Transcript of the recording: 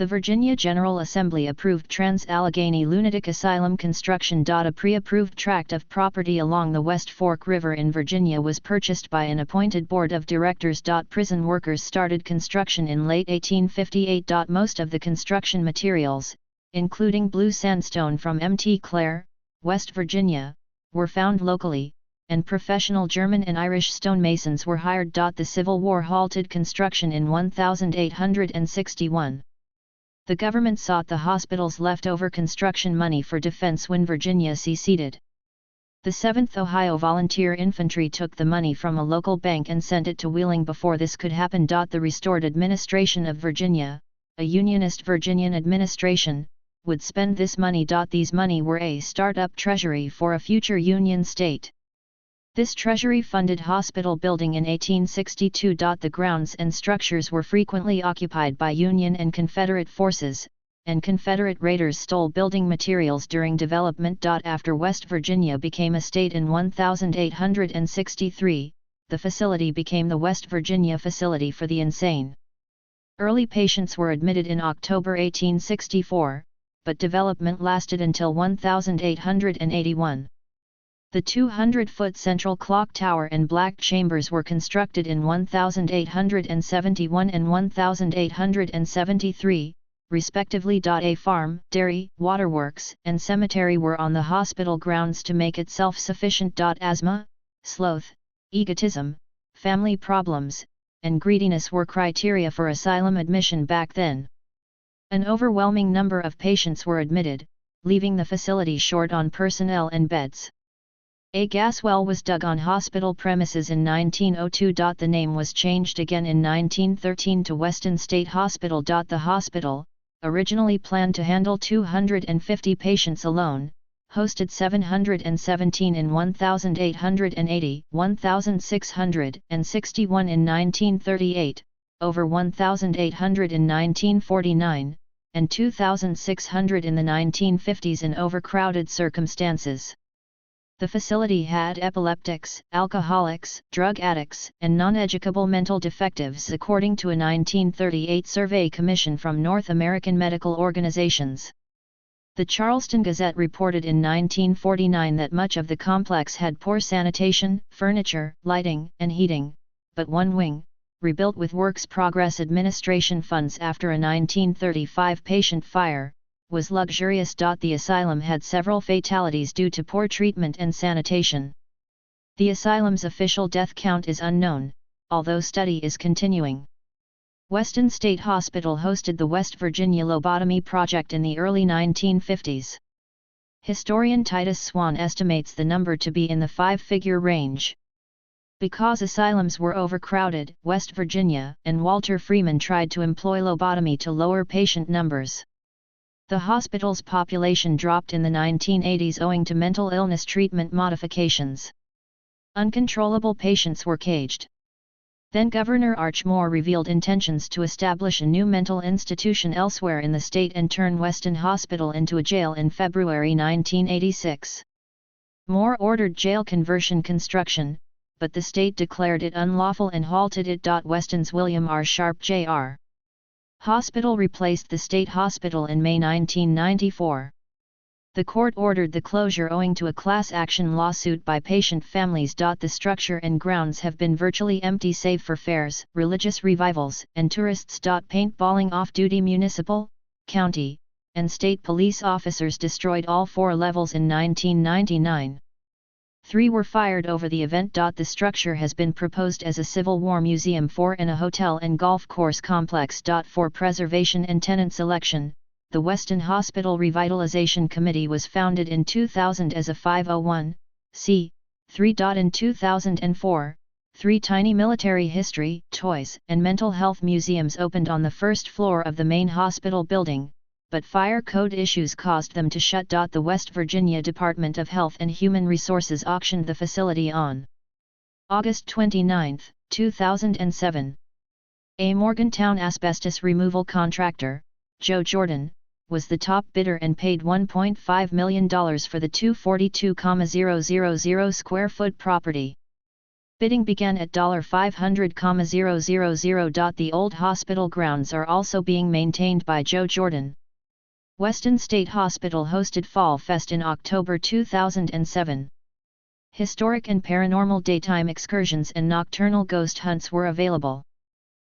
The Virginia General Assembly approved Trans-Allegheny Lunatic Asylum construction. A pre-approved tract of property along the West Fork River in Virginia was purchased by an appointed board of directors. Prison workers started construction in late 1858. Most of the construction materials, including blue sandstone from Mt. Clair, West Virginia, were found locally, and professional German and Irish stonemasons were hired. The Civil War halted construction in 1861. The government sought the hospital's leftover construction money for defense when Virginia seceded. The 7th Ohio Volunteer Infantry took the money from a local bank and sent it to Wheeling before this could happen. The restored administration of Virginia, a Unionist Virginian administration, would spend this money. These money were a start-up treasury for a future Union state. This treasury funded hospital building in 1862. The grounds and structures were frequently occupied by Union and Confederate forces, and Confederate raiders stole building materials during development. After West Virginia became a state in 1863, the facility became the West Virginia Facility for the Insane. Early patients were admitted in October 1864, but development lasted until 1881. The 200-foot central clock tower and black chambers were constructed in 1871 and 1873, respectively. A farm, dairy, waterworks, and cemetery were on the hospital grounds to make it self-sufficient. Asthma, sloth, egotism, family problems, and greediness were criteria for asylum admission back then. An overwhelming number of patients were admitted, leaving the facility short on personnel and beds. A gas well was dug on hospital premises in 1902. The name was changed again in 1913 to Weston State Hospital. The hospital, originally planned to handle 250 patients alone, hosted 717 in 1880, 1,661 in 1938, over 1,800 in 1949, and 2,600 in the 1950s in overcrowded circumstances. The facility had epileptics, alcoholics, drug addicts, and non-educable mental defectives, according to a 1938 survey commission from North American medical organizations. The Charleston Gazette reported in 1949 that much of the complex had poor sanitation, furniture, lighting, and heating, but one wing, rebuilt with Works Progress Administration funds after a 1935 patient fire, was luxurious. The asylum had several fatalities due to poor treatment and sanitation. The asylum's official death count is unknown, although study is continuing. Weston State Hospital hosted the West Virginia Lobotomy Project in the early 1950s. Historian Titus Swan estimates the number to be in the 5-figure range. Because asylums were overcrowded, West Virginia and Walter Freeman tried to employ lobotomy to lower patient numbers. The hospital's population dropped in the 1980s owing to mental illness treatment modifications. Uncontrollable patients were caged. Then Governor Arch Moore revealed intentions to establish a new mental institution elsewhere in the state and turn Weston Hospital into a jail in February 1986. Moore ordered jail conversion construction, but the state declared it unlawful and halted it. Weston's William R. Sharp Jr. Hospital replaced the state hospital in May 1994. The court ordered the closure owing to a class action lawsuit by patient families. The structure and grounds have been virtually empty save for fairs, religious revivals, and tourists. Paintballing off-duty municipal, county, and state police officers destroyed all 4 levels in 1999. 3 were fired over the event. The structure has been proposed as a Civil War museum and a hotel and golf course complex. For preservation and tenant selection, the Weston Hospital Revitalization Committee was founded in 2000 as a 501(c)(3). In 2004, 3 tiny military history, toys, and mental health museums opened on the first floor of the main hospital building, but fire code issues caused them to shut. The West Virginia Department of Health and Human Resources auctioned the facility on August 29, 2007. A Morgantown asbestos removal contractor, Joe Jordan, was the top bidder and paid $1.5 million for the 242,000 square foot property. Bidding began at $500,000. The old hospital grounds are also being maintained by Joe Jordan. Weston State Hospital hosted Fall Fest in October 2007. Historic and paranormal daytime excursions and nocturnal ghost hunts were available.